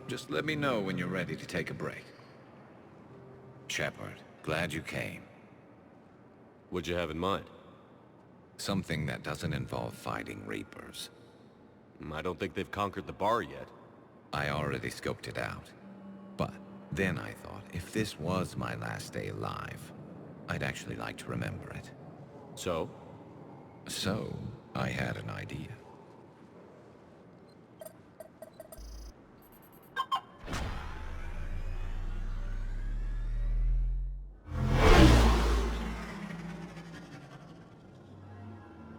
Just let me know when you're ready to take a break. Shepard, glad you came. What'd you have in mind? Something that doesn't involve fighting Reapers. I don't think they've conquered the bar yet. I already scoped it out. But then I thought, if this was my last day alive, I'd actually like to remember it. So? So, I had an idea.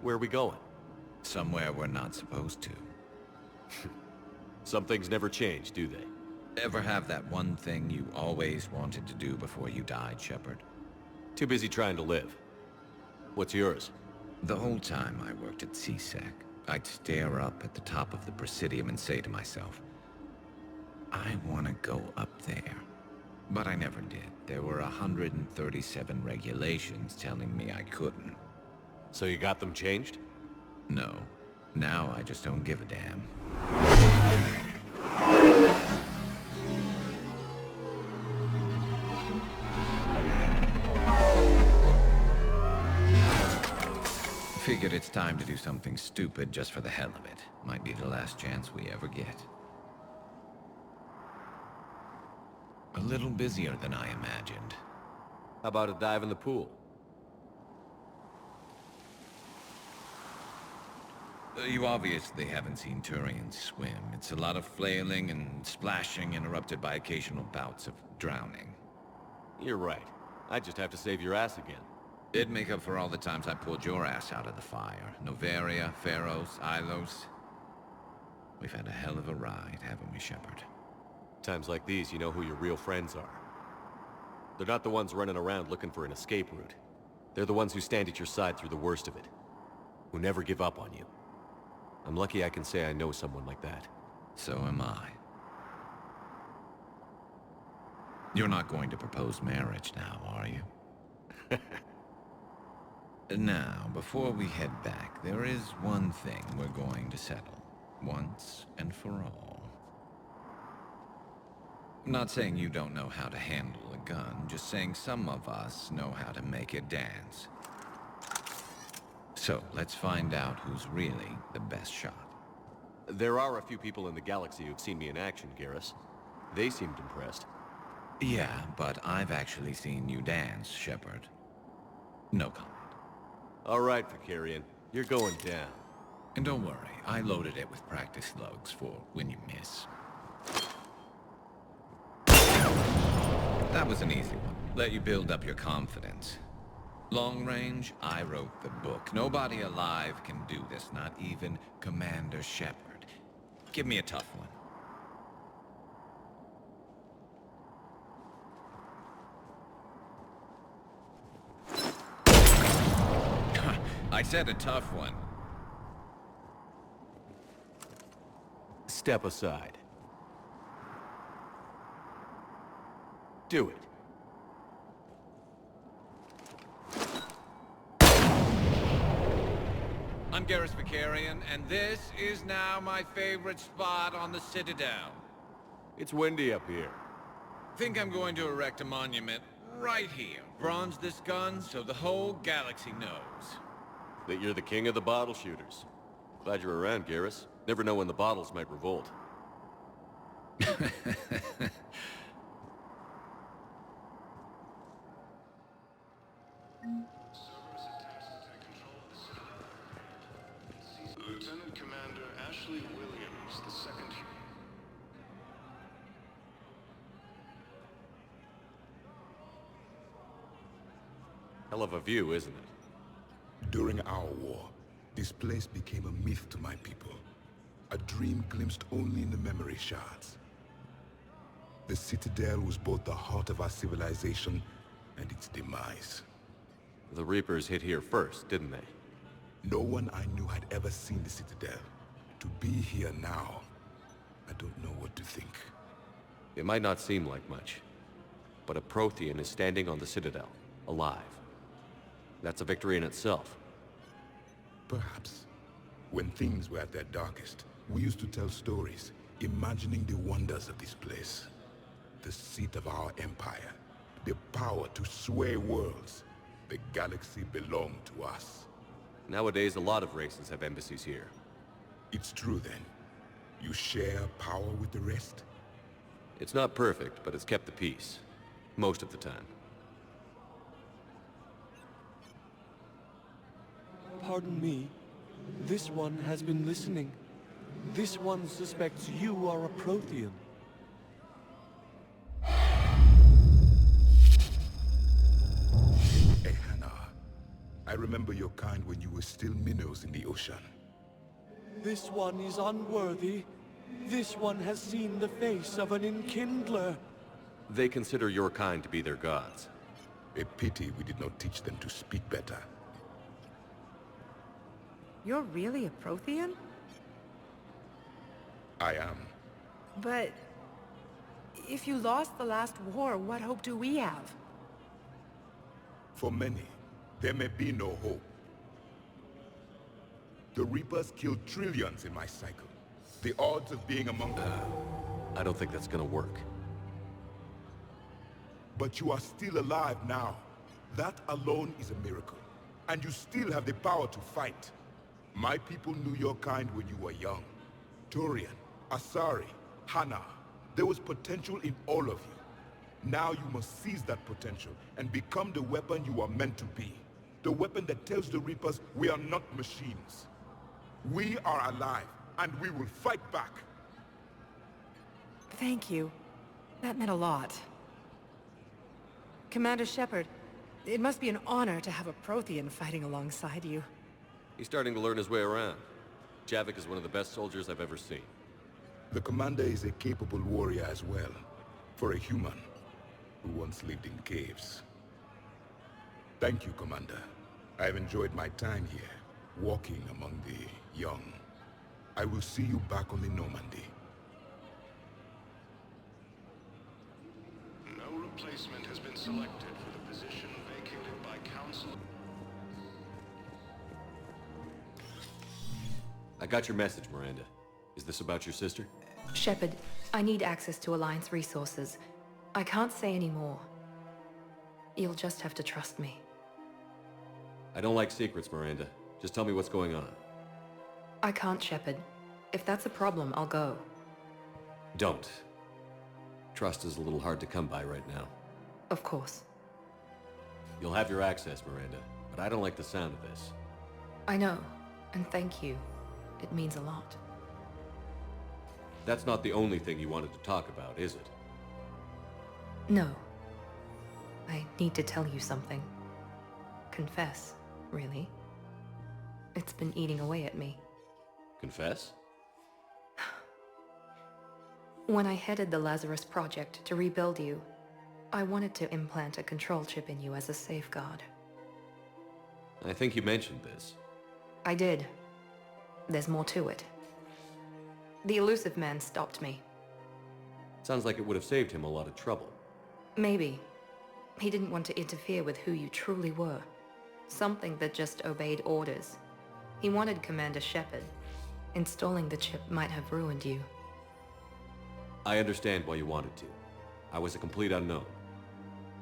Where are we going? Somewhere we're not supposed to. Some things never change, do they? Ever have that one thing you always wanted to do before you died, Shepard? Too busy trying to live. What's yours? The whole time I worked at CSEC, I'd stare up at the top of the Presidium and say to myself, I want to go up there. But I never did. There were 137 regulations telling me I couldn't. So you got them changed? No. Now I just don't give a damn. Figured it's time to do something stupid just for the hell of it. Might be the last chance we ever get. A little busier than I imagined. How about a dive in the pool? You obviously haven't seen Turians swim. It's a lot of flailing and splashing interrupted by occasional bouts of drowning. You're right. I just have to save your ass again. It'd make up for all the times I pulled your ass out of the fire. Noveria, Pharos, Ilos. We've had a hell of a ride, haven't we, Shepard? Times like these, you know who your real friends are. They're not the ones running around looking for an escape route. They're the ones who stand at your side through the worst of it. Who never give up on you. I'm lucky I can say I know someone like that. So am I. You're not going to propose marriage now, are you? Now, before we head back, there is one thing we're going to settle. Once and for all. I'm not saying you don't know how to handle a gun, just saying some of us know how to make it dance. So, let's find out who's really the best shot. There are a few people in the galaxy who've seen me in action, Garrus. They seemed impressed. Yeah, but I've actually seen you dance, Shepard. No comment. All right, Vicarian. You're going down. And don't worry, I loaded it with practice slugs for when you miss. That was an easy one. Let you build up your confidence. Long range, I wrote the book. Nobody alive can do this, not even Commander Shepard. Give me a tough one. I said a tough one. Step aside. Do it. I'm Garrus Vicarian, and this is now my favorite spot on the Citadel. It's windy up here. Think I'm going to erect a monument right here. Bronze this gun so the whole galaxy knows. That you're the king of the bottle shooters. Glad you're around, Garrus. Never know when the bottles might revolt. Lieutenant Commander Ashley Williams, the second. Hell of a view, isn't it? During our war, this place became a myth to my people. A dream glimpsed only in the memory shards. The Citadel was both the heart of our civilization and its demise. The Reapers hit here first, didn't they? No one I knew had ever seen the Citadel. To be here now, I don't know what to think. It might not seem like much, but a Prothean is standing on the Citadel, alive. That's a victory in itself. Perhaps. When things were at their darkest, we used to tell stories. imagining the wonders of this place, the seat of our empire, the power to sway worlds. The galaxy belonged to us. Nowadays, a lot of races have embassies here. It's true then. You share power with the rest? It's not perfect, but it's kept the peace. Most of the time. Pardon me. This one has been listening. This one suspects you are a Prothean. Hey, Hannah. I remember your kind when you were still minnows in the ocean. This one is unworthy. This one has seen the face of an enkindler. They consider your kind to be their gods. A pity we did not teach them to speak better. You're really a Prothean? I am. But if you lost the last war, what hope do we have? For many, there may be no hope. The Reapers killed trillions in my cycle. The odds of being among them. I don't think that's gonna work. But you are still alive now. That alone is a miracle. And you still have the power to fight. My people knew your kind when you were young. Turian, Asari, Hana. There was potential in all of you. Now you must seize that potential and become the weapon you are meant to be. The weapon that tells the Reapers we are not machines. We are alive, and we will fight back. Thank you. That meant a lot. Commander Shepard, it must be an honor to have a Prothean fighting alongside you. He's starting to learn his way around. Javik is one of the best soldiers I've ever seen. The commander is a capable warrior as well, for a human who once lived in caves. Thank you, Commander. I've enjoyed my time here, walking among the young. I will see you back on the Normandy. No replacement has been selected for the position vacated by Council. I got your message, Miranda. Is this about your sister? Shepard, I need access to Alliance resources. I can't say any more. You'll just have to trust me. I don't like secrets, Miranda. Just tell me what's going on. I can't, Shepard. If that's a problem, I'll go. Don't. Trust is a little hard to come by right now. Of course. You'll have your access, Miranda, but I don't like the sound of this. I know, and thank you. It means a lot. That's not the only thing you wanted to talk about, is it? No. I need to tell you something. Confess, really. It's been eating away at me. Confess? When I headed the Lazarus Project to rebuild you, I wanted to implant a control chip in you as a safeguard. I think you mentioned this. I did. There's more to it. The elusive man stopped me. Sounds like it would have saved him a lot of trouble. Maybe. He didn't want to interfere with who you truly were. Something that just obeyed orders. He wanted Commander Shepard. Installing the chip might have ruined you. I understand why you wanted to. I was a complete unknown.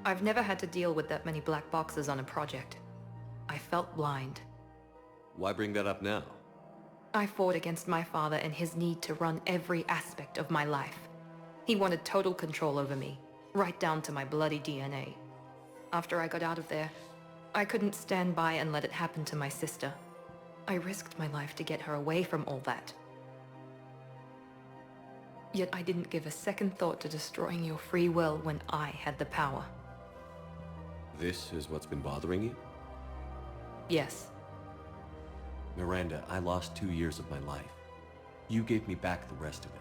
I've never had to deal with that many black boxes on a project. I felt blind. Why bring that up now? I fought against my father and his need to run every aspect of my life. He wanted total control over me, right down to my bloody DNA. After I got out of there, I couldn't stand by and let it happen to my sister. I risked my life to get her away from all that. Yet I didn't give a second thought to destroying your free will when I had the power. This is what's been bothering you? Yes. Miranda, I lost 2 years of my life. You gave me back the rest of it.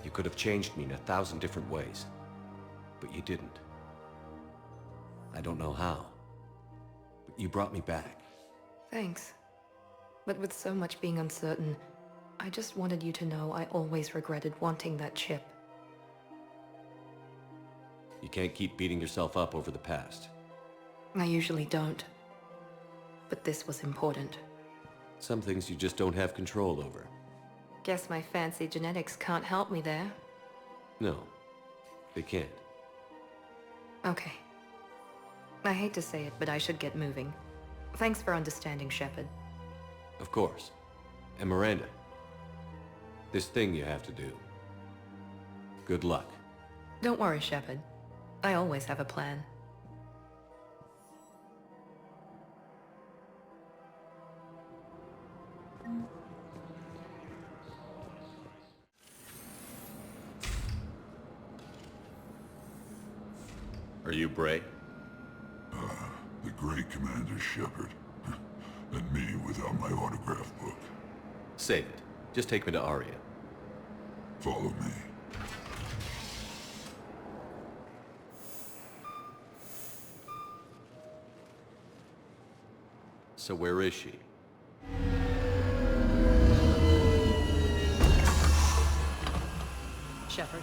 You could have changed me in 1,000 different ways, but you didn't. I don't know how, but you brought me back. Thanks. But with so much being uncertain, I just wanted you to know I always regretted wanting that chip. You can't keep beating yourself up over the past. I usually don't. But this was important. Some things you just don't have control over. Guess my fancy genetics can't help me there. No, they can't. Okay. I hate to say it, but I should get moving. Thanks for understanding, Shepard. Of course. And Miranda, this thing you have to do. Good luck. Don't worry, Shepard. I always have a plan. Are you Bray? The great Commander Shepard. And me without my autograph book. Save it. Just take me to Aria. Follow me. So where is she? Shepard.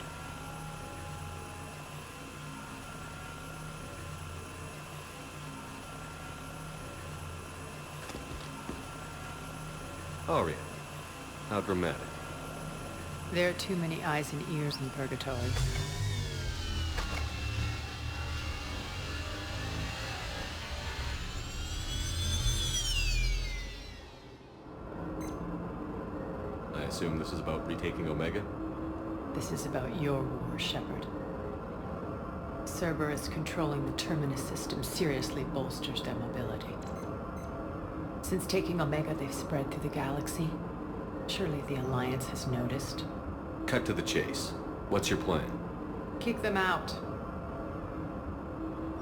Aria. How dramatic. There are too many eyes and ears in purgatory. I assume this is about retaking Omega? This is about your war, Shepard. Cerberus controlling the Terminus system seriously bolsters their mobility. Since taking Omega, they've spread through the galaxy. Surely the Alliance has noticed. Cut to the chase. What's your plan? Kick them out.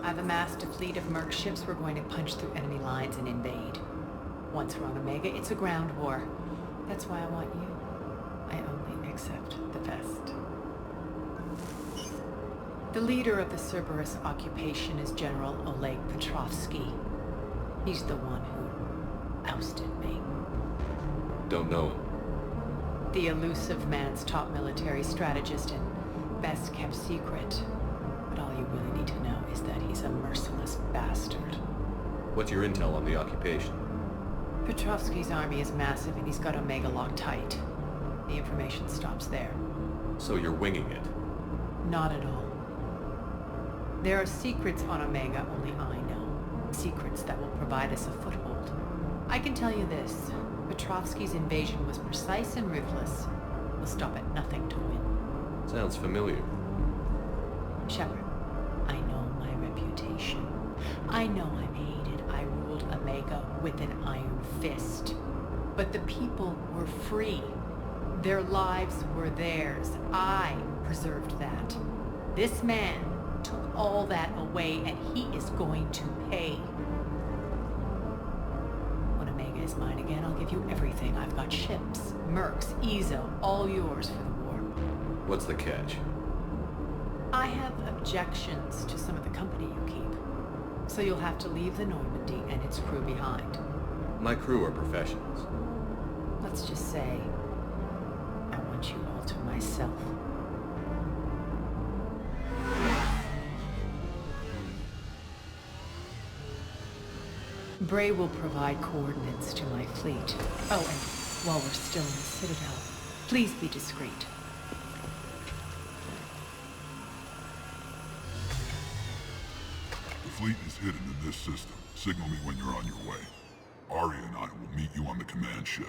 I've amassed a fleet of merc ships. We're going to punch through enemy lines and invade. Once we're on Omega, it's a ground war. That's why I want you. I only accept the best. The leader of the Cerberus occupation is General Oleg Petrovsky. He's the one who ousted me. Don't know him. The elusive man's top military strategist and best kept secret. But all you really need to know is that he's a merciless bastard. What's your intel on the occupation? Petrovsky's army is massive and he's got Omega locked tight. The information stops there. So you're winging it? Not at all. There are secrets on Omega only I know. Secrets that will provide us a foothold. I can tell you this. Petrovsky's invasion was precise and ruthless. We'll stop at nothing to win. Sounds familiar. Shepard, I know my reputation. I know I'm hated. I ruled Omega with an iron fist. But the people were free. Their lives were theirs. I preserved that. This man took all that away, and he is going to pay. When Omega is mine again, I'll give you everything. I've got ships, mercs, Ezo, all yours for the war. What's the catch? I have objections to some of the company you keep. So you'll have to leave the Normandy and its crew behind. My crew are professionals. Let's just say, I want you all to myself. Bray will provide coordinates to my fleet. Oh, and while we're still in the Citadel, please be discreet. The fleet is hidden in this system. Signal me when you're on your way. Aria and I will meet you on the command ship.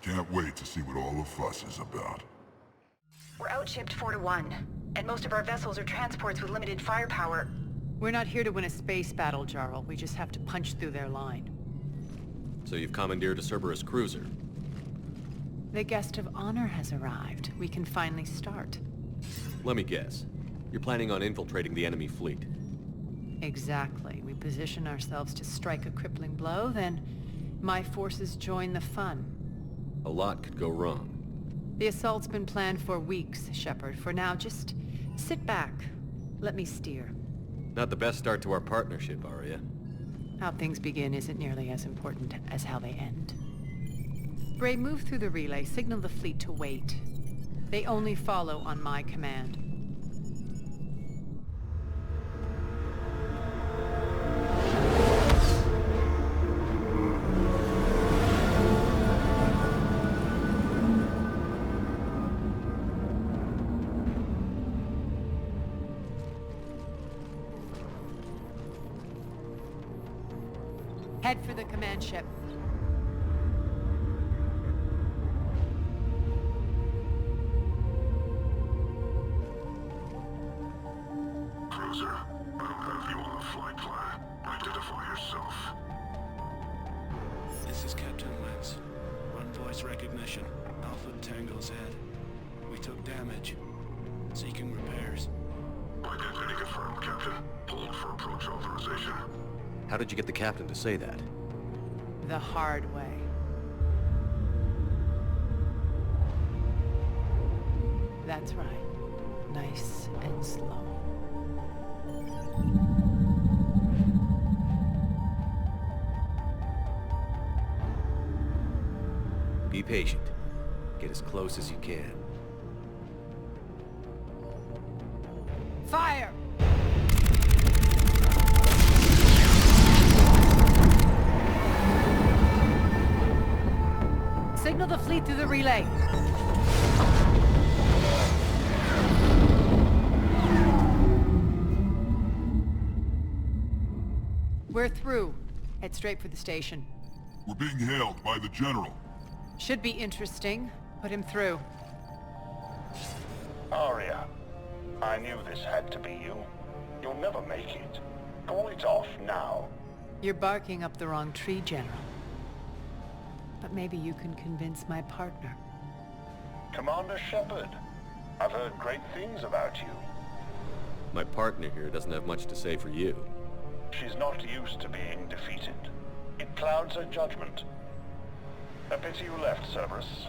Can't wait to see what all the fuss is about. We're outshipped 4-1, and most of our vessels are transports with limited firepower. We're not here to win a space battle, Jarl. We just have to punch through their line. So you've commandeered a Cerberus cruiser? The guest of honor has arrived. We can finally start. Let me guess. You're planning on infiltrating the enemy fleet? Exactly. We position ourselves to strike a crippling blow, then my forces join the fun. A lot could go wrong. The assault's been planned for weeks, Shepard. For now, just sit back. Let me steer. Not the best start to our partnership, Aria. How things begin isn't nearly as important as how they end. Bray, move through the relay. Signal the fleet to wait. They only follow on my command. Head for the command ship. Cruiser, I don't have you on the flight plan. Identify yourself. This is Captain Lance. Run voice recognition. Alpha Tango Z. We took damage. Seeking repairs. Identity confirmed, Captain. Hold for approach authorization. How did you get the captain to say that? The hard way. That's right. Nice and slow. Be patient. Get as close as you can. Fire! Signal the fleet through the relay. We're through. Head straight for the station. We're being hailed by the General. Should be interesting. Put him through. Aria, I knew this had to be you. You'll never make it. Call it off now. You're barking up the wrong tree, General. But maybe you can convince my partner. Commander Shepard, I've heard great things about you. My partner here doesn't have much to say for you. She's not used to being defeated. It clouds her judgment. A pity you left, Cerberus.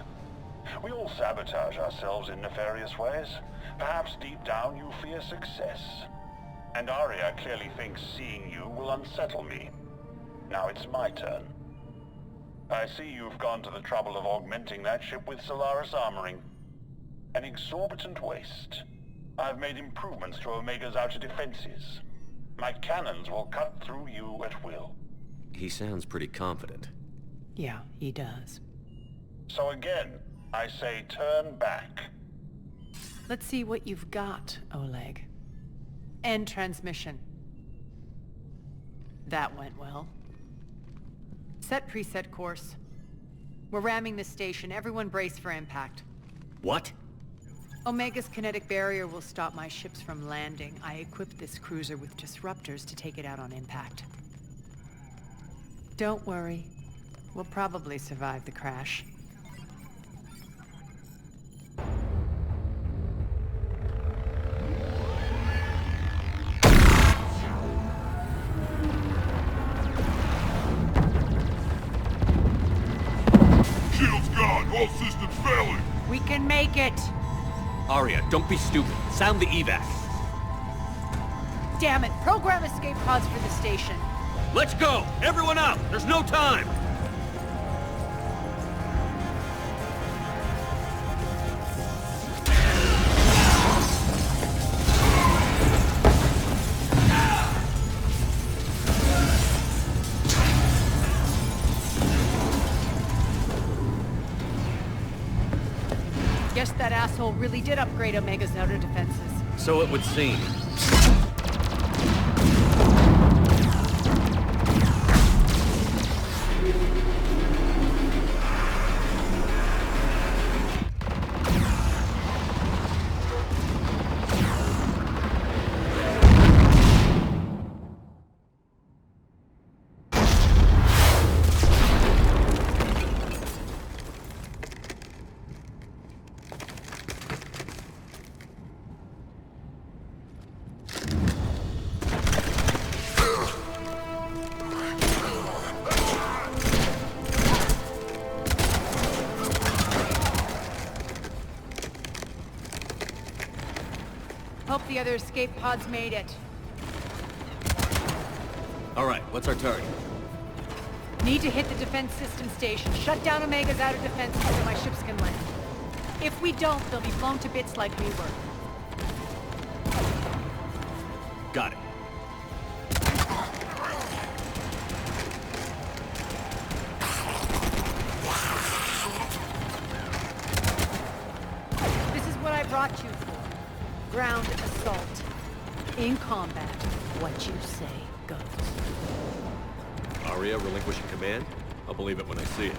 We all sabotage ourselves in nefarious ways. Perhaps deep down you fear success. And Aria clearly thinks seeing you will unsettle me. Now it's my turn. I see you've gone to the trouble of augmenting that ship with Solaris armoring. An exorbitant waste. I've made improvements to Omega's outer defenses. My cannons will cut through you at will. He sounds pretty confident. Yeah, he does. So again, I say turn back. Let's see what you've got, Oleg. End transmission. That went well. Set preset course. We're ramming the station. Everyone brace for impact. What? Omega's kinetic barrier will stop my ships from landing. I equipped this cruiser with disruptors to take it out on impact. Don't worry. We'll probably survive the crash. Shields gone, all systems failing. We can make it! Aria, don't be stupid. Sound the evac. Damn it! Program escape pods for the station. Let's go! Everyone out! There's no time! Guess that asshole really did upgrade Omega's outer defenses. So it would seem. Hope the other escape pods made it. All right, what's our target? Need to hit the defense system station. Shut down Omega's outer defenses so my ships can land. If we don't, they'll be blown to bits like we were. Got it. This is what I brought you for. Ground assault. In combat, what you say goes. Aria relinquishing command? I'll believe it when I see it.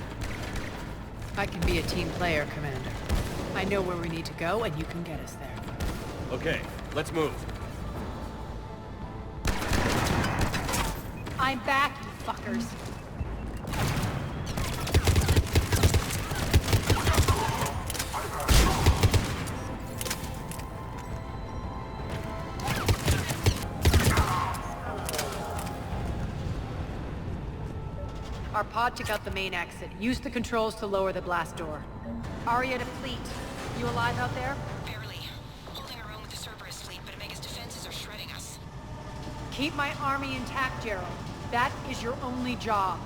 I can be a team player, Commander. I know where we need to go, and you can get us there. Okay, let's move. I'm back, you fuckers. Our pod took out the main exit. Use the controls to lower the blast door. Aria to fleet. You alive out there? Barely. Holding our own with the Cerberus fleet, but Omega's defenses are shredding us. Keep my army intact, Gerald. That is your only job.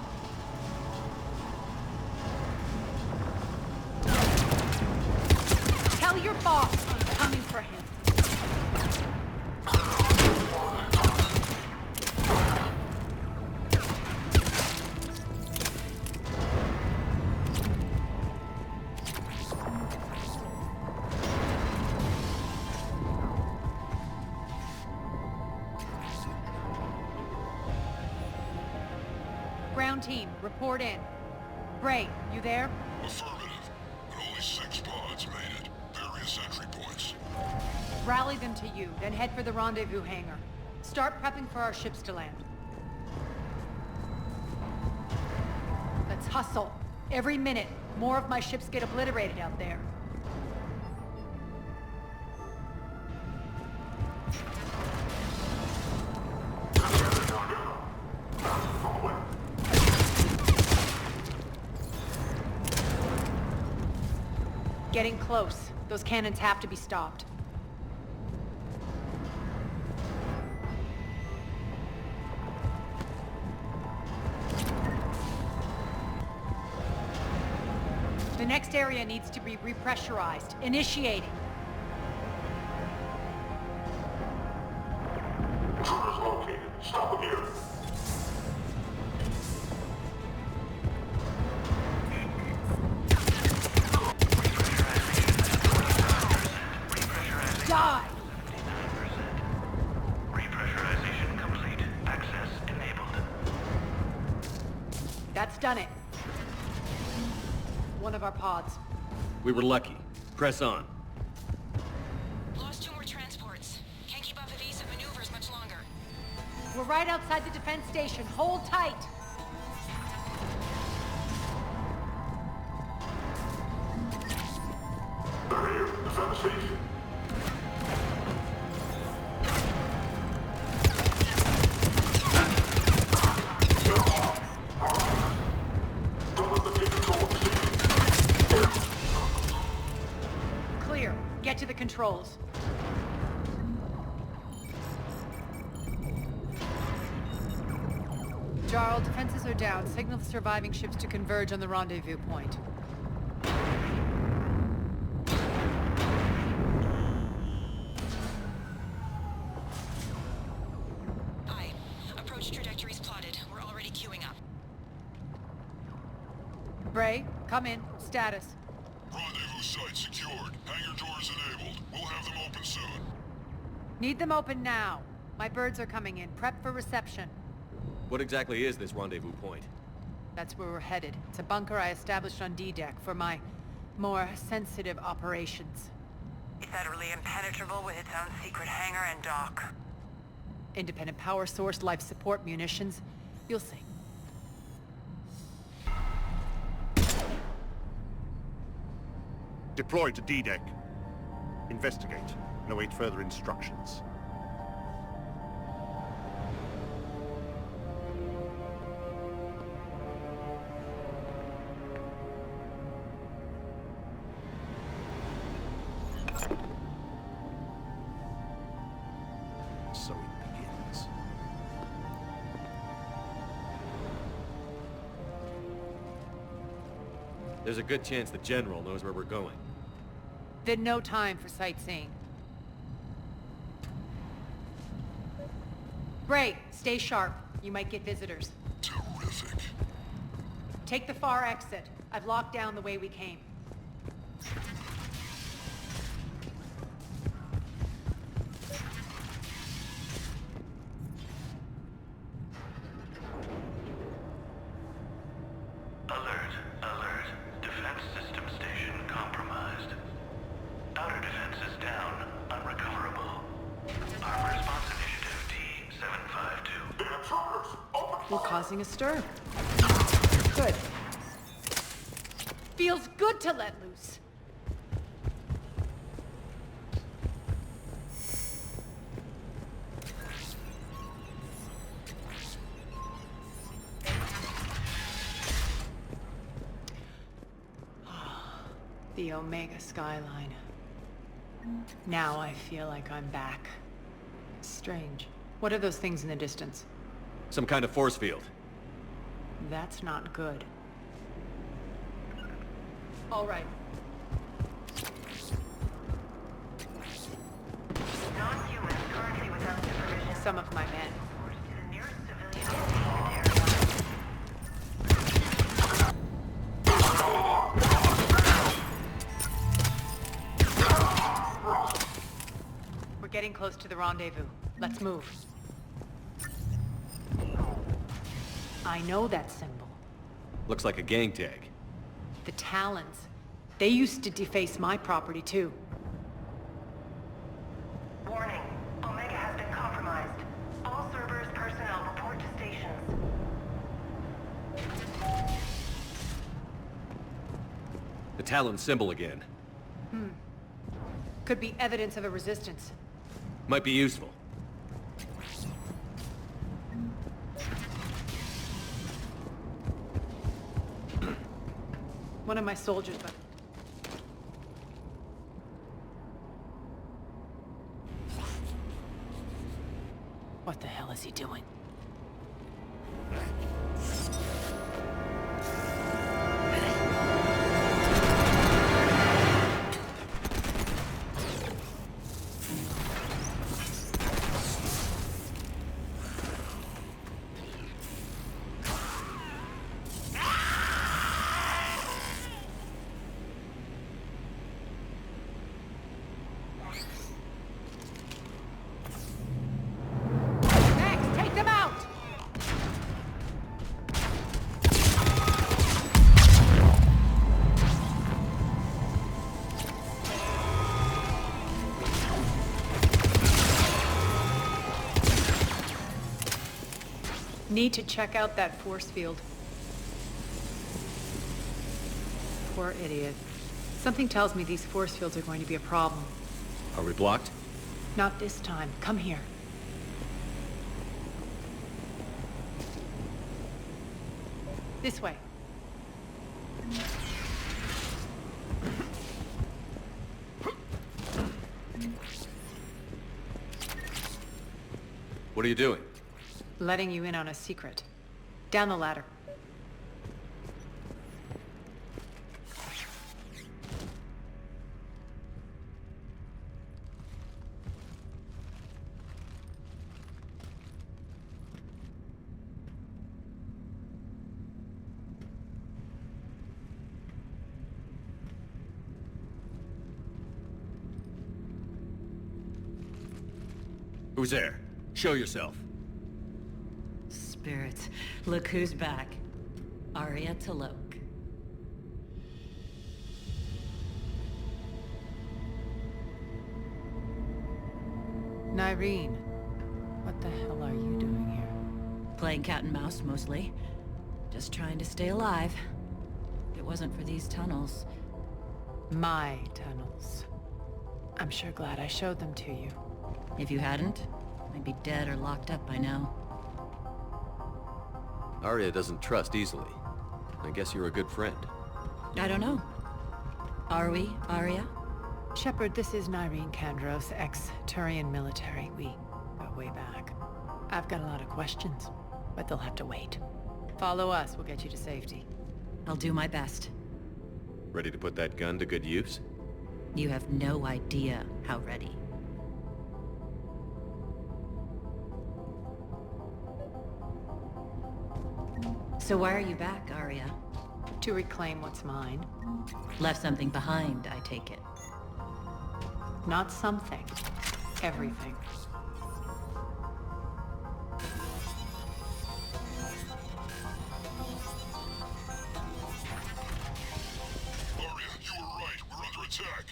Tell your boss I'm coming for him. Ground team, report in. Bray, you there? Affirmative. But only 6 pods made it. Various entry points. Rally them to you, then head for the rendezvous hangar. Start prepping for our ships to land. Let's hustle. Every minute, more of my ships get obliterated out there. Getting close. Those cannons have to be stopped. The next area needs to be repressurized. Initiating. Troopers located. Stop here. Die! Repressurization complete. Access enabled. That's done it. One of our pods. We were lucky. Press on. Lost 2 more transports. Can't keep up evasive maneuvers much longer. We're right outside the defense station. Hold tight! They're here. Defend the station. Clear. Get to the controls. Jarl, defenses are down. Signal the surviving ships to converge on the rendezvous point. Aye. Approach trajectories plotted. We're already queuing up. Bray, come in. Status. Rendezvous site secured. Hangar doors enabled. We'll have them open soon. Need them open now. My birds are coming in. Prep for reception. What exactly is this rendezvous point? That's where we're headed. It's a bunker I established on D-Deck for my more sensitive operations. It's utterly impenetrable with its own secret hangar and dock. Independent power source, life support, munitions. You'll see. Deploy to D-Deck. Investigate and await further instructions. So it begins. There's a good chance the General knows where we're going. Then no time for sightseeing. Bray, stay sharp. You might get visitors. Terrific. Take the far exit. I've locked down the way we came. We're causing a stir. Good. Feels good to let loose. The Omega skyline. Now I feel like I'm back. Strange. What are those things in the distance? Some kind of force field. That's not good. All right. Non-humans currently without supervision. Some of my men. To the nearest civilian area. We're getting close to the rendezvous. Let's move. I know that symbol. Looks like a gang tag. The Talons. They used to deface my property too. Warning. Omega has been compromised. All servers, personnel, report to stations. The Talon symbol again. Could be evidence of a resistance. Might be useful. One of my soldiers, but... What the hell is he doing? Need to check out that force field. Poor idiot. Something tells me these force fields are going to be a problem. Are we blocked? Not this time. Come here. This way. What are you doing? Letting you in on a secret. Down the ladder. Who's there? Show yourself. Spirits, look who's back. Arya Talok. Nyreen, what the hell are you doing here? Playing cat and mouse, mostly. Just trying to stay alive. If it wasn't for these tunnels... My tunnels. I'm sure glad I showed them to you. If you hadn't, I'd be dead or locked up by now. Arya doesn't trust easily. I guess you're a good friend. I don't know. Are we, Arya? Shepard, this is Nyreen Kandros, ex-Turian military. We go way back. I've got a lot of questions, but they'll have to wait. Follow us, we'll get you to safety. I'll do my best. Ready to put that gun to good use? You have no idea how ready. So why are you back, Arya? To reclaim what's mine. Left something behind, I take it. Not something. Everything. Arya, you were right. We're under attack.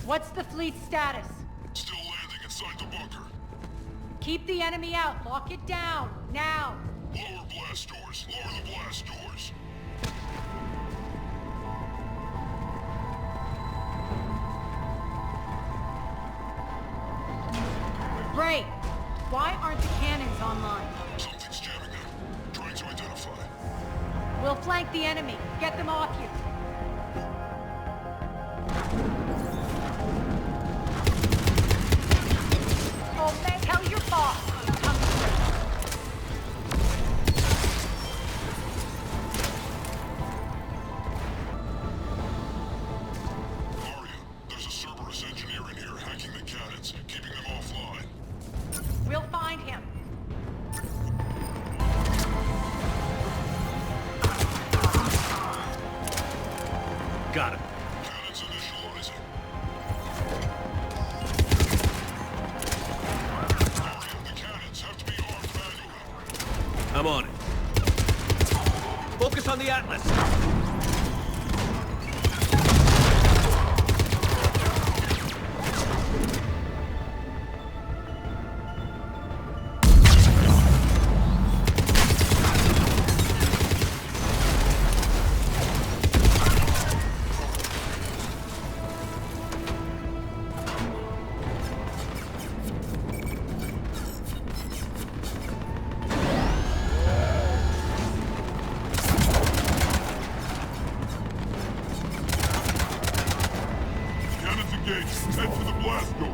What's the fleet's status? Still landing inside the bunker. Keep the enemy out. Lock it down. Now. Lower blast doors. Lower the blast doors. Ray, why aren't the cannons online? Something's jamming them. Trying to identify. We'll flank the enemy. Get them off you. Oh, man, tell your boss. Come Arya, there's a Cerberus engineer in here hacking the cannons, keeping them offline. We'll find him. Got him. Cannons initializing. Arya, the cannons have to be armed manually. I'm on it. Focus on the Atlas. Cannons engaged. Head for the blast door.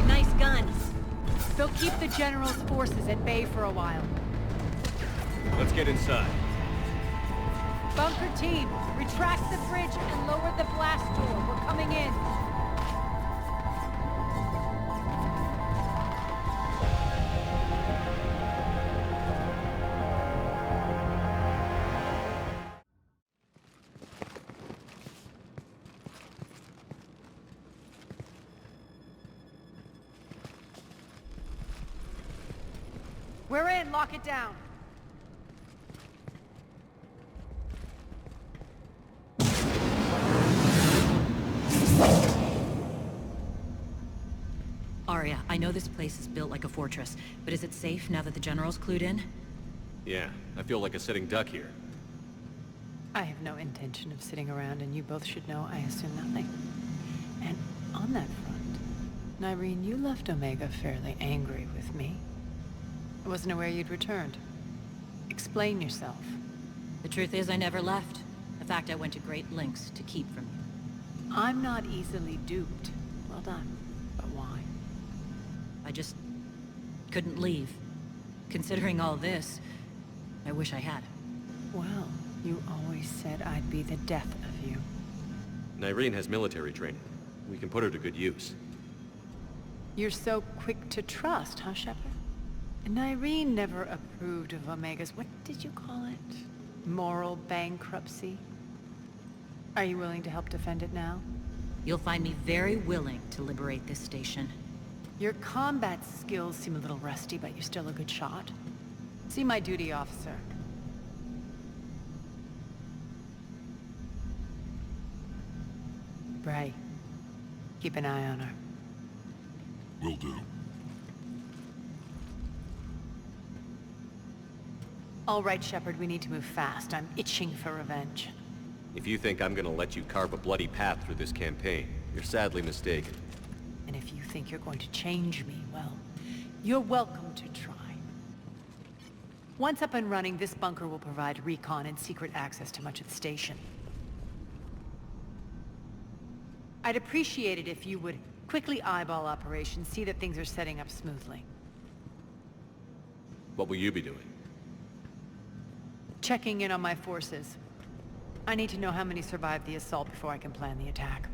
Nice guns. They'll keep the General's forces at bay for a while. Let's get inside. Bunker team, retract the bridge and lower the blast door. We're coming in. We're in. Lock it down. Arya, I know this place is built like a fortress, but is it safe now that the General's clued in? Yeah, I feel like a sitting duck here. I have no intention of sitting around, and you both should know I assume nothing. And on that front, Nyreen, you left Omega fairly angry with me. I wasn't aware you'd returned. Explain yourself. The truth is I never left. In fact, I went to great lengths to keep from you. I'm not easily duped. Well done. But why? I just couldn't leave. Considering all this, I wish I had. Well, you always said I'd be the death of you. Nyreen has military training. We can put her to good use. You're so quick to trust, huh, Shepard? Nyreen never approved of Omega's, what did you call it? Moral bankruptcy? Are you willing to help defend it now? You'll find me very willing to liberate this station. Your combat skills seem a little rusty, but you're still a good shot. See my duty officer. Bray, keep an eye on her. Will do. All right, Shepard, we need to move fast. I'm itching for revenge. If you think I'm gonna let you carve a bloody path through this campaign, you're sadly mistaken. And if you think you're going to change me, well, you're welcome to try. Once up and running, this bunker will provide recon and secret access to much of the station. I'd appreciate it if you would quickly eyeball operations, see that things are setting up smoothly. What will you be doing? Checking in on my forces. I need to know how many survived the assault before I can plan the attack.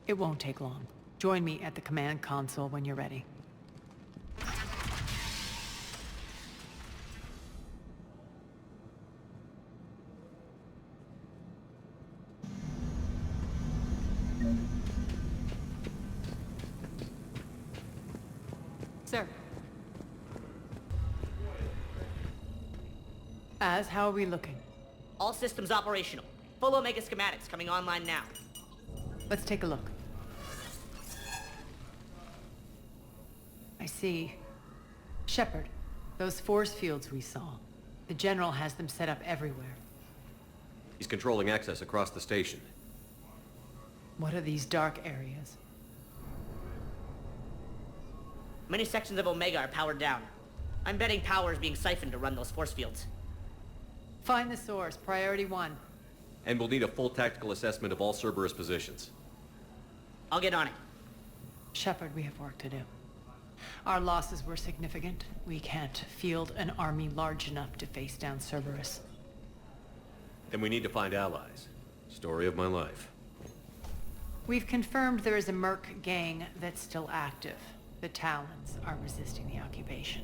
It won't take long. Join me at the command console when you're ready. Sir. How are we looking? All systems operational. Full Omega schematics coming online now. Let's take a look. I see. Shepard, those force fields we saw. The General has them set up everywhere. He's controlling access across the station. What are these dark areas? Many sections of Omega are powered down. I'm betting power is being siphoned to run those force fields. Find the source, priority 1. And we'll need a full tactical assessment of all Cerberus positions. I'll get on it. Shepard, we have work to do. Our losses were significant. We can't field an army large enough to face down Cerberus. Then we need to find allies. Story of my life. We've confirmed there is a merc gang that's still active. The Talons are resisting the occupation.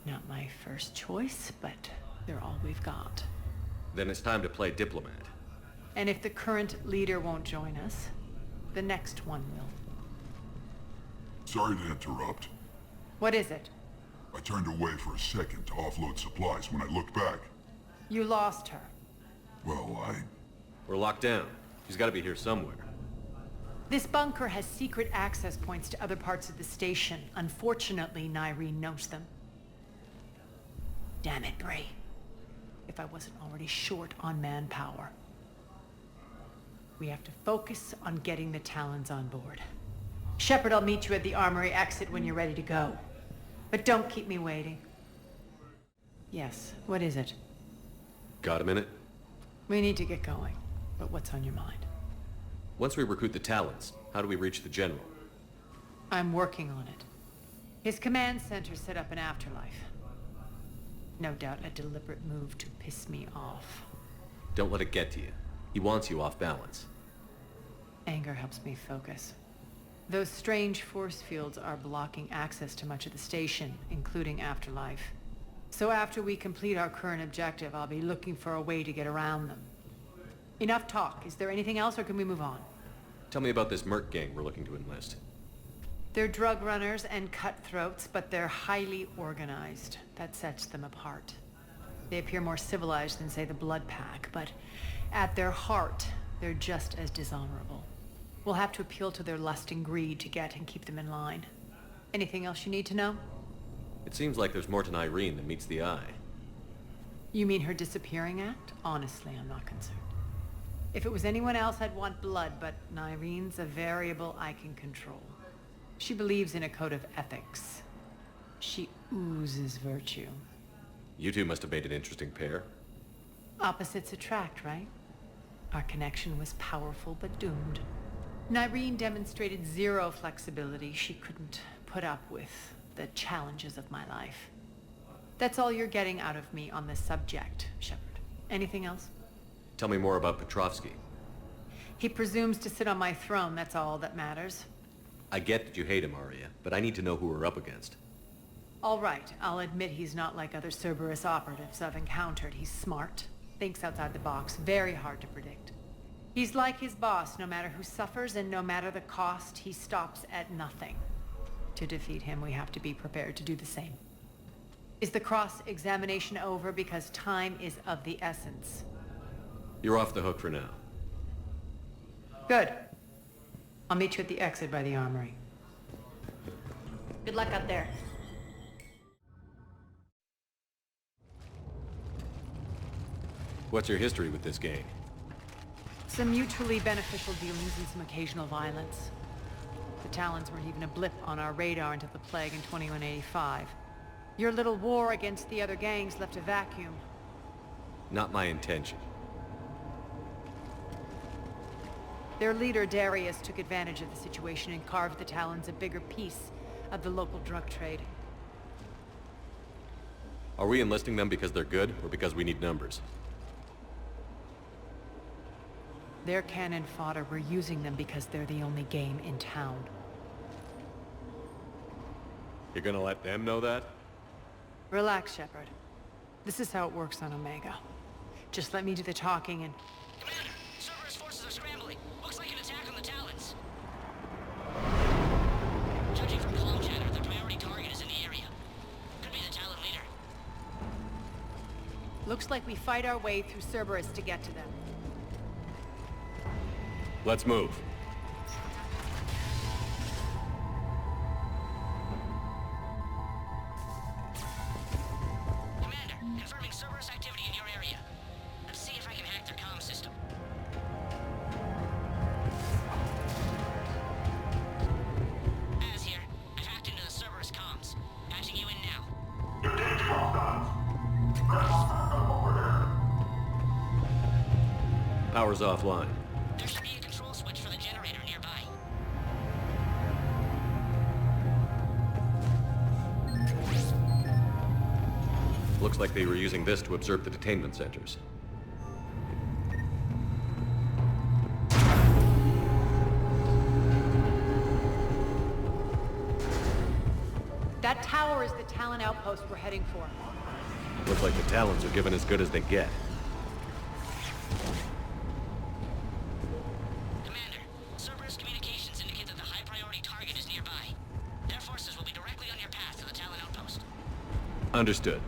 Not my first choice, but they're all we've got. Then it's time to play diplomat. And if the current leader won't join us, the next one will. Sorry to interrupt. What is it? I turned away for a second to offload supplies. When I looked back... You lost her. Well, We're locked down. She's got to be here somewhere. This bunker has secret access points to other parts of the station. Unfortunately, Nyreen knows them. Damn it, Bray. If I wasn't already short on manpower. We have to focus on getting the Talons on board. Shepard, I'll meet you at the armory exit when you're ready to go. But don't keep me waiting. Yes, what is it? Got a minute? We need to get going. But what's on your mind? Once we recruit the Talons, how do we reach the General? I'm working on it. His command center set up an afterlife. No doubt a deliberate move to piss me off. Don't let it get to you. He wants you off balance. Anger helps me focus. Those strange force fields are blocking access to much of the station, including afterlife. So after we complete our current objective, I'll be looking for a way to get around them. Enough talk. Is there anything else, or can we move on? Tell me about this merc gang we're looking to enlist. They're drug runners and cutthroats, but they're highly organized. That sets them apart. They appear more civilized than, say, the Blood Pack, but at their heart, they're just as dishonorable. We'll have to appeal to their lust and greed to get and keep them in line. Anything else you need to know? It seems like there's more to Nyreen than meets the eye. You mean her disappearing act? Honestly, I'm not concerned. If it was anyone else, I'd want blood, but Nyreen's a variable I can control. She believes in a code of ethics. She oozes virtue. You two must have made an interesting pair. Opposites attract, right? Our connection was powerful but doomed. Nyreen demonstrated zero flexibility. She couldn't put up with the challenges of my life. That's all you're getting out of me on this subject, Shepard. Anything else? Tell me more about Petrovsky. He presumes to sit on my throne, that's all that matters. I get that you hate him, Arya, but I need to know who we're up against. All right, I'll admit he's not like other Cerberus operatives I've encountered. He's smart, thinks outside the box, very hard to predict. He's like his boss, no matter who suffers and no matter the cost, he stops at nothing. To defeat him, we have to be prepared to do the same. Is the cross-examination over? Because time is of the essence. You're off the hook for now. Good. I'll meet you at the exit by the armory. Good luck out there. What's your history with this gang? Some mutually beneficial dealings and some occasional violence. The Talons weren't even a blip on our radar until the plague in 2185. Your little war against the other gangs left a vacuum. Not my intention. Their leader, Darius, took advantage of the situation and carved the Talons a bigger piece of the local drug trade. Are we enlisting them because they're good, or because we need numbers? They're cannon fodder. We're using them because they're the only game in town. You're gonna let them know that? Relax, Shepard. This is how it works on Omega. Just let me do the talking and... Commander, Cerberus forces are scrambling. Looks like an attack on the Talons. Judging from comm chatter, the priority target is in the area. Could be the Talon leader. Looks like we fight our way through Cerberus to get to them. Let's move. Commander, confirming Cerberus activity in your area. Let's see if I can hack their comm system. Az here. I've hacked into the Cerberus comms. Patching you in now. Power's offline. There should be a control switch for the generator nearby. Looks like they were using this to observe the detainment centers. That tower is the Talon outpost we're heading for. Looks like the Talons are giving as good as they get. Commander, Cerberus communications indicate that the high-priority target is nearby. Their forces will be directly on your path to the Talon outpost. Understood.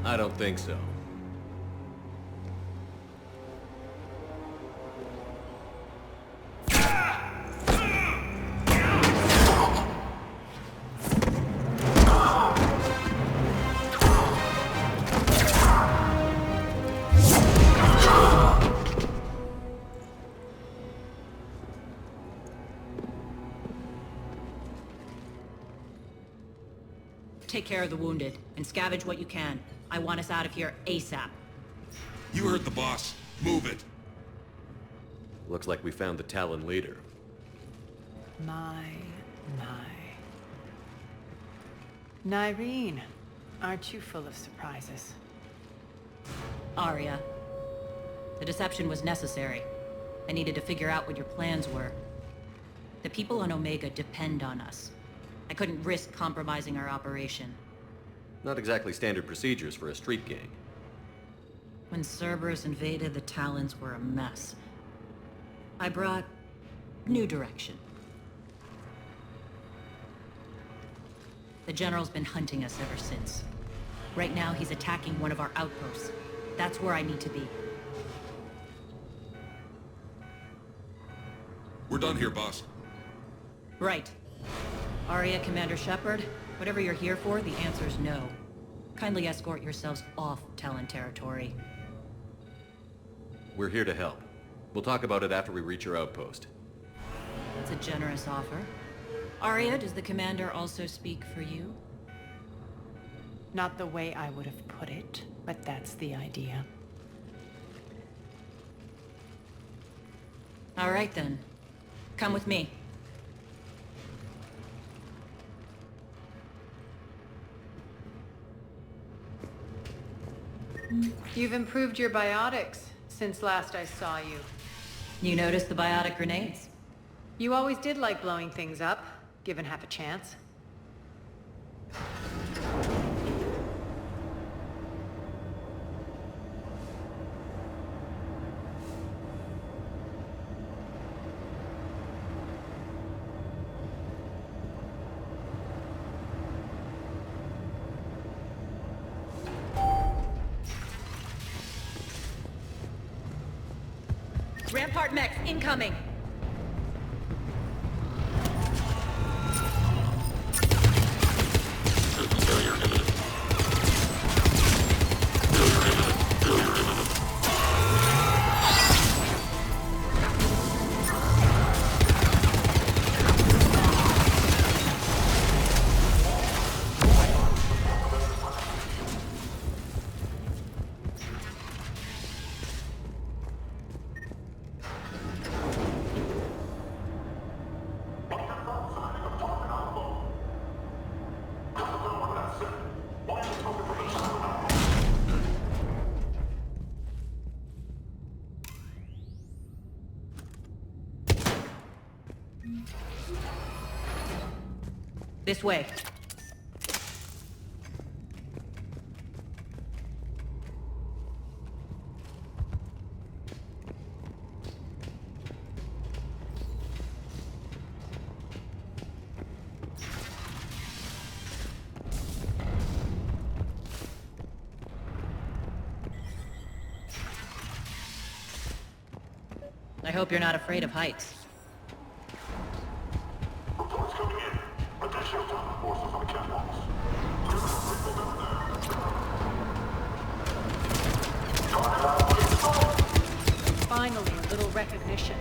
I don't think so. Take care of the wounded, and scavenge what you can. I want us out of here ASAP. You heard the boss. Move it. Looks like we found the Talon leader. My. Nyreen, aren't you full of surprises? Arya. The deception was necessary. I needed to figure out what your plans were. The people on Omega depend on us. I couldn't risk compromising our operation. Not exactly standard procedures for a street gang. When Cerberus invaded, the Talons were a mess. I brought new direction. The General's been hunting us ever since. Right now, he's attacking one of our outposts. That's where I need to be. We're done here, boss. Right. Arya, Commander Shepard, whatever you're here for, the answer's no. Kindly escort yourselves off Talon territory. We're here to help. We'll talk about it after we reach your outpost. That's a generous offer. Arya, does the Commander also speak for you? Not the way I would have put it, but that's the idea. All right then. Come with me. You've improved your biotics since last I saw you. You noticed the biotic grenades? You always did like blowing things up, given half a chance. Rampart mechs incoming! This way. I hope you're not afraid of heights. Reports coming in. Additional forces on the catwalks. Finally, a little recognition.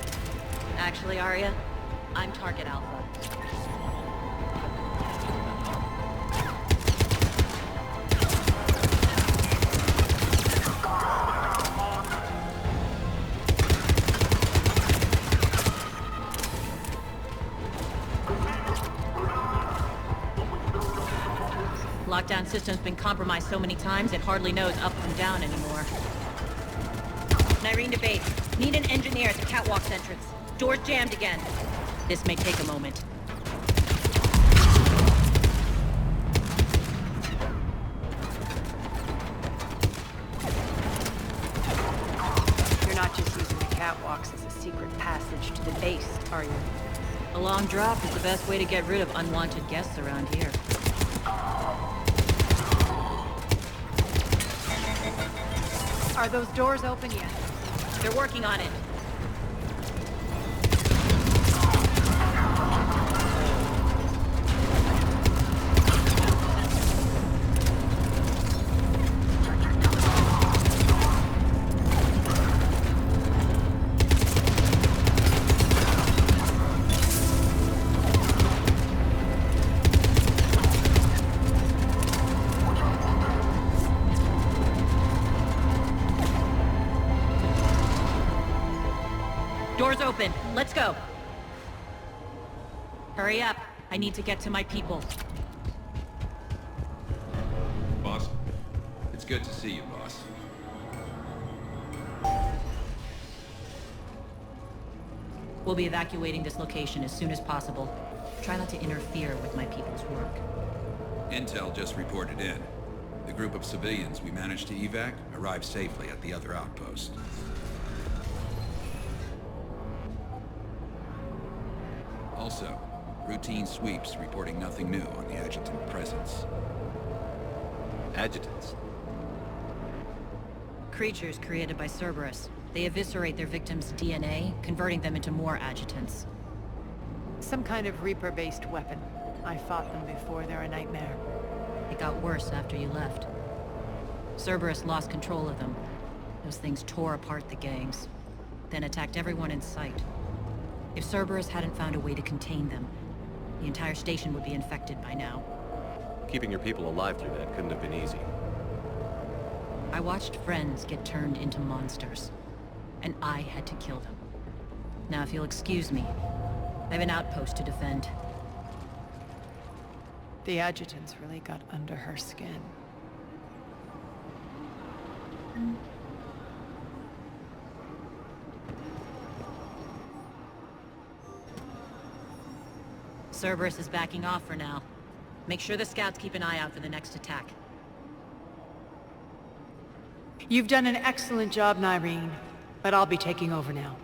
Actually, Arya, I'm target alpha. Lockdown system's been compromised so many times it hardly knows up from down anymore. Nyreen to base. Need an engineer at the catwalk's entrance. Door's jammed again. This may take a moment. You're not just using the catwalks as a secret passage to the base, are you? A long drop is the best way to get rid of unwanted guests around here. Are those doors open yet? They're working on it. Doors open. Let's go. Hurry up. I need to get to my people. Boss, it's good to see you, boss. We'll be evacuating this location as soon as possible. Try not to interfere with my people's work. Intel just reported in. The group of civilians we managed to evac arrived safely at the other outpost. Also, routine sweeps reporting nothing new on the adjutant presence. Adjutants? Creatures created by Cerberus. They eviscerate their victims' DNA, converting them into more adjutants. Some kind of Reaper-based weapon. I fought them before, they're a nightmare. It got worse after you left. Cerberus lost control of them. Those things tore apart the gangs, then attacked everyone in sight. If Cerberus hadn't found a way to contain them, the entire station would be infected by now. Keeping your people alive through that couldn't have been easy. I watched friends get turned into monsters, and I had to kill them. Now, if you'll excuse me, I have an outpost to defend. The adjutants really got under her skin. Cerberus is backing off for now. Make sure the scouts keep an eye out for the next attack. You've done an excellent job, Nyreen, but I'll be taking over now.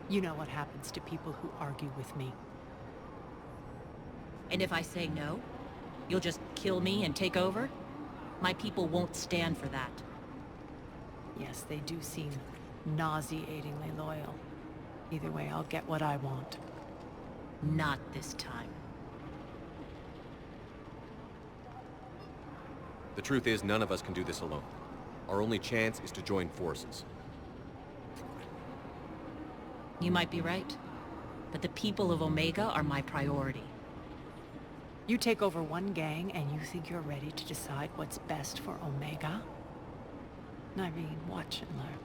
You know what happens to people who argue with me. And if I say no, you'll just kill me and take over? My people won't stand for that. Yes, they do seem nauseatingly loyal. Either way, I'll get what I want. Not this time. The truth is, none of us can do this alone. Our only chance is to join forces. You might be right, but the people of Omega are my priority. You take over one gang and you think you're ready to decide what's best for Omega? Nyreen, watch and learn.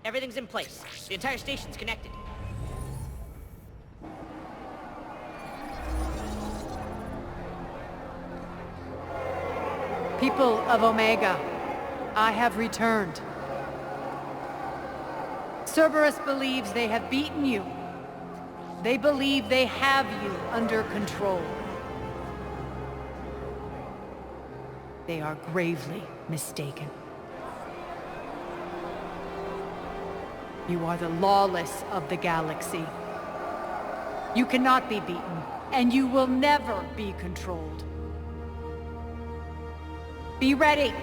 Everything's in place. The entire station's connected. People of Omega, I have returned. Cerberus believes they have beaten you. They believe they have you under control. They are gravely mistaken. You are the lawless of the galaxy. You cannot be beaten, and you will never be controlled. Be ready.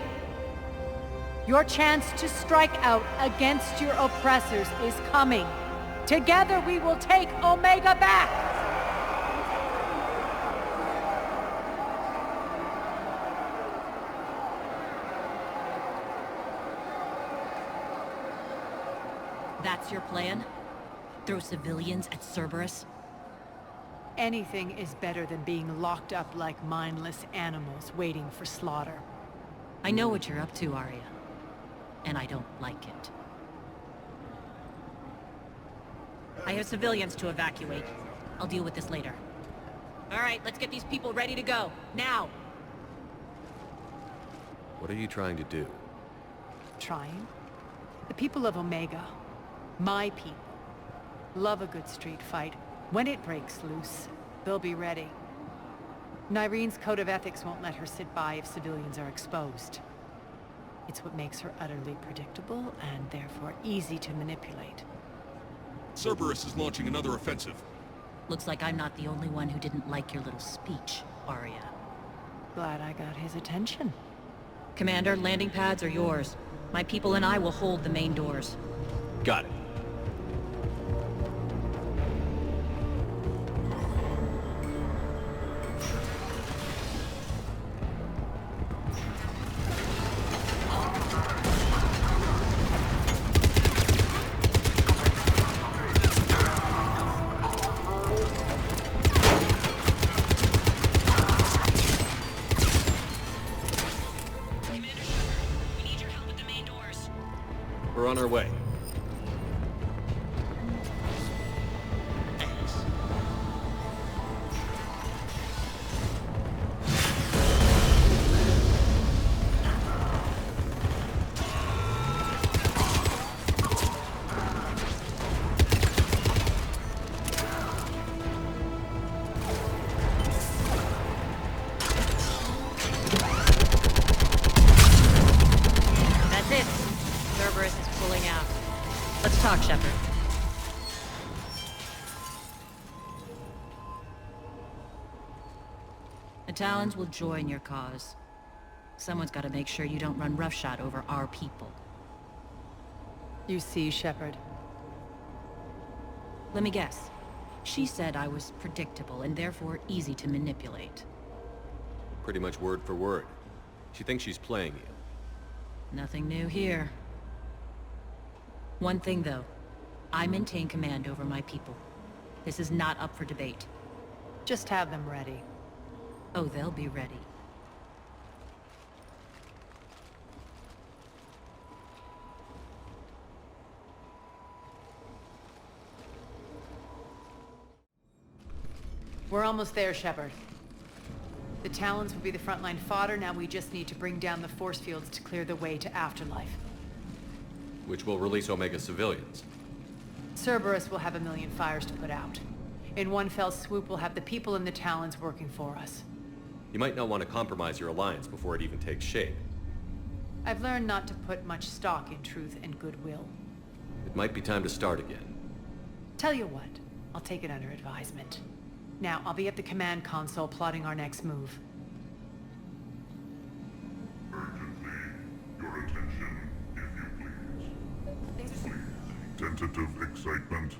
Your chance to strike out against your oppressors is coming. Together we will take Omega back! That's your plan? Throw civilians at Cerberus? Anything is better than being locked up like mindless animals waiting for slaughter. I know what you're up to, Arya. And I don't like it. I have civilians to evacuate. I'll deal with this later. All right, let's get these people ready to go. Now! What are you trying to do? Trying? The people of Omega, my people, love a good street fight. When it breaks loose, they'll be ready. Nyreen's code of ethics won't let her sit by if civilians are exposed. It's what makes her utterly predictable and therefore easy to manipulate. Cerberus is launching another offensive. Looks like I'm not the only one who didn't like your little speech, Arya. Glad I got his attention. Commander, landing pads are yours. My people and I will hold the main doors. Got it. We're on our way. That's it. Cerberus is pulling out. Let's talk, Shepard. The Talons will join your cause. Someone's got to make sure you don't run roughshod over our people. You see, Shepard. Let me guess. She said I was predictable and therefore easy to manipulate. Pretty much word for word. She thinks she's playing you. Nothing new here. One thing, though. I maintain command over my people. This is not up for debate. Just have them ready. Oh, they'll be ready. We're almost there, Shepard. The Talons will be the frontline fodder, now we just need to bring down the force fields to clear the way to Afterlife. Which will release Omega civilians. Cerberus will have 1 million fires to put out. In one fell swoop, we'll have the people in the Talons working for us. You might not want to compromise your alliance before it even takes shape. I've learned not to put much stock in truth and goodwill. It might be time to start again. Tell you what, I'll take it under advisement. Now, I'll be at the command console plotting our next move. Urgently, your attention, if you please. Tentative excitement.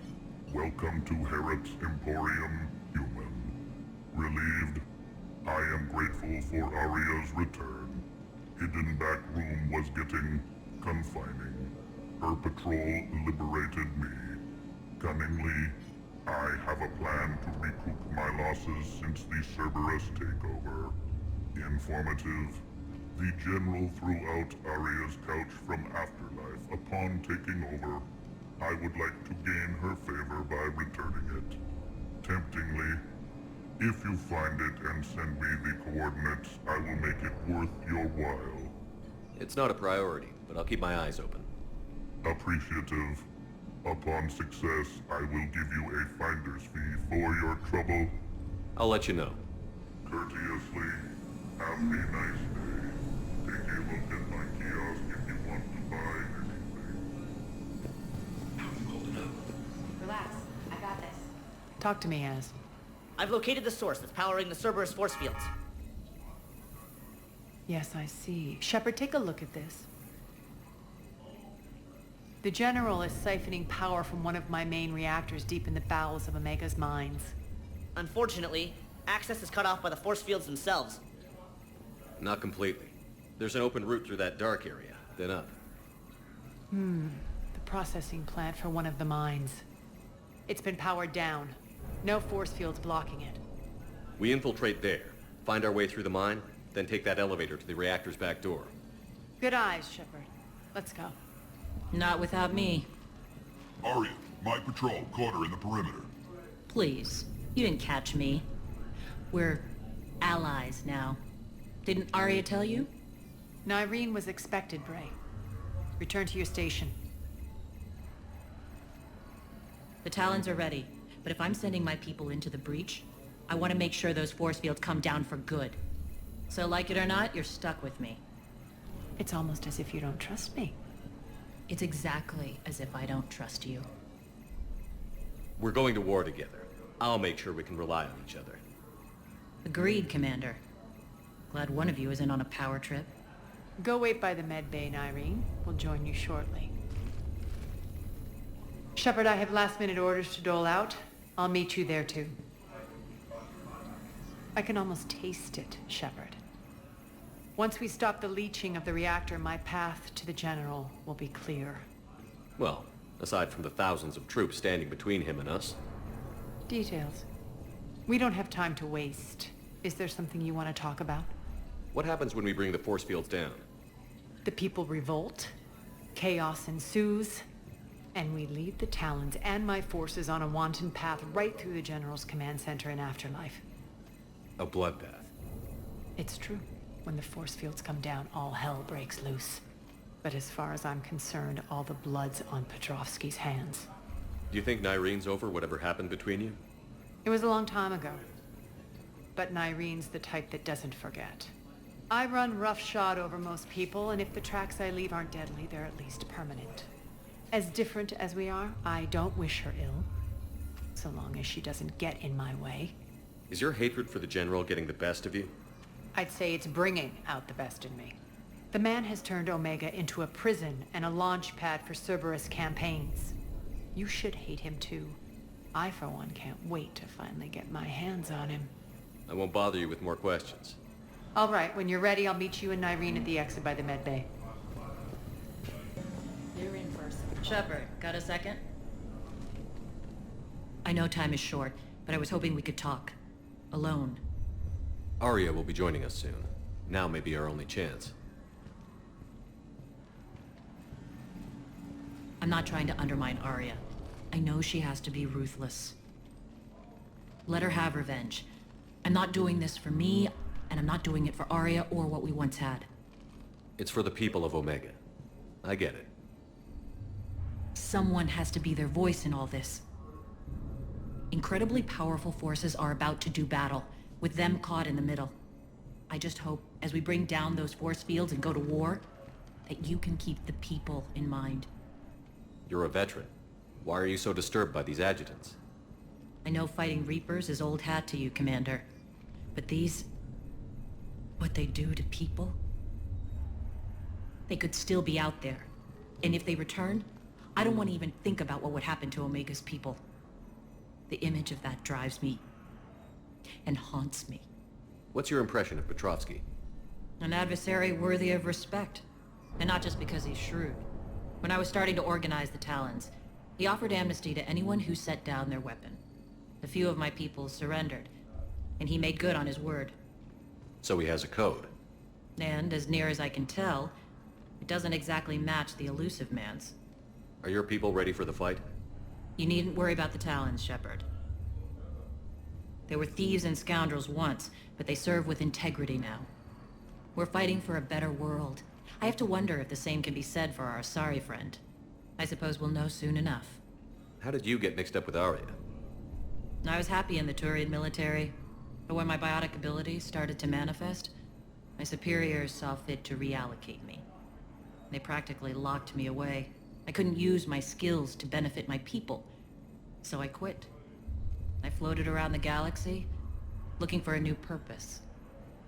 Welcome to Herod's Emporium, human. Relieved. I am grateful for Aria's return. Hidden back room was getting confining. Her patrol liberated me. Cunningly, I have a plan to recoup my losses since the Cerberus takeover. Informative. The General threw out Aria's couch from Afterlife upon taking over. I would like to gain her favor by returning it. Temptingly, if you find it and send me the coordinates, I will make it worth your while. It's not a priority, but I'll keep my eyes open. Appreciative. Upon success, I will give you a finder's fee for your trouble. I'll let you know. Courteously, have a nice day. Take a look at my kiosk if you want to buy anything. Relax. I got this. Talk to me, Az. I've located the source that's powering the Cerberus force fields. Yes, I see. Shepard, take a look at this. The General is siphoning power from one of my main reactors deep in the bowels of Omega's mines. Unfortunately, access is cut off by the force fields themselves. Not completely. There's an open route through that dark area, then up. The processing plant for one of the mines. It's been powered down. No force fields blocking it. We infiltrate there, find our way through the mine, then take that elevator to the reactor's back door. Good eyes, Shepard. Let's go. Not without me. Aria, my patrol caught her in the perimeter. Please. You didn't catch me. We're allies now. Didn't Aria tell you? Nyreen was expected, Bray. Return to your station. The Talons are ready, but if I'm sending my people into the breach, I want to make sure those force fields come down for good. So like it or not, you're stuck with me. It's almost as if you don't trust me. It's exactly as if I don't trust you. We're going to war together. I'll make sure we can rely on each other. Agreed, Commander. Glad one of you isn't on a power trip. Go wait by the med bay, Nyreen. We'll join you shortly. Shepard, I have last-minute orders to dole out. I'll meet you there, too. I can almost taste it, Shepard. Once we stop the leaching of the reactor, my path to the General will be clear. Well, aside from the thousands of troops standing between him and us. Details. We don't have time to waste. Is there something you want to talk about? What happens when we bring the force fields down? The people revolt, chaos ensues, and we lead the Talons and my forces on a wanton path right through the General's command center in Afterlife. A bloodbath. It's true. When the force fields come down, all hell breaks loose. But as far as I'm concerned, all the blood's on Petrovsky's hands. Do you think Nyreen's over whatever happened between you? It was a long time ago. But Nyreen's the type that doesn't forget. I run roughshod over most people, and if the tracks I leave aren't deadly, they're at least permanent. As different as we are, I don't wish her ill. So long as she doesn't get in my way. Is your hatred for the General getting the best of you? I'd say it's bringing out the best in me. The man has turned Omega into a prison and a launch pad for Cerberus campaigns. You should hate him too. I, for one, can't wait to finally get my hands on him. I won't bother you with more questions. All right, when you're ready, I'll meet you and Nyreen at the exit by the med bay. You're in first. Shepard, got a second? I know time is short, but I was hoping we could talk. Alone. Arya will be joining us soon. Now may be our only chance. I'm not trying to undermine Arya. I know she has to be ruthless. Let her have revenge. I'm not doing this for me, and I'm not doing it for Arya or what we once had. It's for the people of Omega. I get it. Someone has to be their voice in all this. Incredibly powerful forces are about to do battle, with them caught in the middle. I just hope, as we bring down those force fields and go to war, that you can keep the people in mind. You're a veteran. Why are you so disturbed by these adjutants? I know fighting Reapers is old hat to you, Commander. But these... what they do to people? They could still be out there. And if they return, I don't want to even think about what would happen to Omega's people. The image of that drives me. And haunts me. What's your impression of Petrovsky? An adversary worthy of respect. And not just because he's shrewd. When I was starting to organize the Talons, he offered amnesty to anyone who set down their weapon. A few of my people surrendered, and he made good on his word. So he has a code. And, as near as I can tell, it doesn't exactly match the elusive man's. Are your people ready for the fight? You needn't worry about the Talons, Shepard. They were thieves and scoundrels once, but they serve with integrity now. We're fighting for a better world. I have to wonder if the same can be said for our Asari friend. I suppose we'll know soon enough. How did you get mixed up with Arya? I was happy in the Turian military, but when my biotic abilities started to manifest, my superiors saw fit to reallocate me. They practically locked me away. I couldn't use my skills to benefit my people, so I quit. I floated around the galaxy, looking for a new purpose.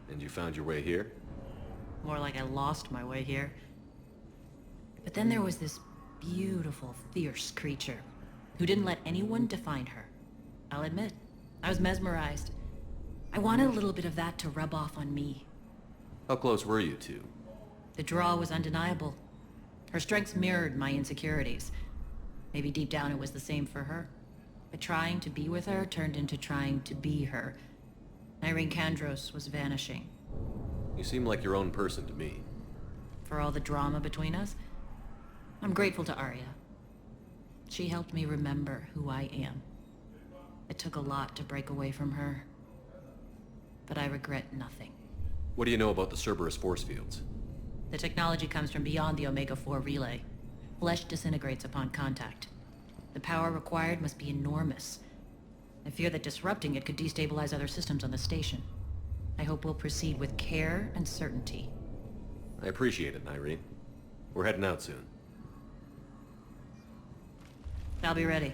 And you found your way here? More like I lost my way here. But then there was this beautiful, fierce creature who didn't let anyone define her. I'll admit, I was mesmerized. I wanted a little bit of that to rub off on me. How close were you two? The draw was undeniable. Her strengths mirrored my insecurities. Maybe deep down it was the same for her. But trying to be with her turned into trying to be her. Irene Kandros was vanishing. You seem like your own person to me. For all the drama between us, I'm grateful to Arya. She helped me remember who I am. It took a lot to break away from her, but I regret nothing. What do you know about the Cerberus force fields? The technology comes from beyond the Omega-4 relay. Flesh disintegrates upon contact. The power required must be enormous. I fear that disrupting it could destabilize other systems on the station. I hope we'll proceed with care and certainty. I appreciate it, Irene. We're heading out soon. I'll be ready.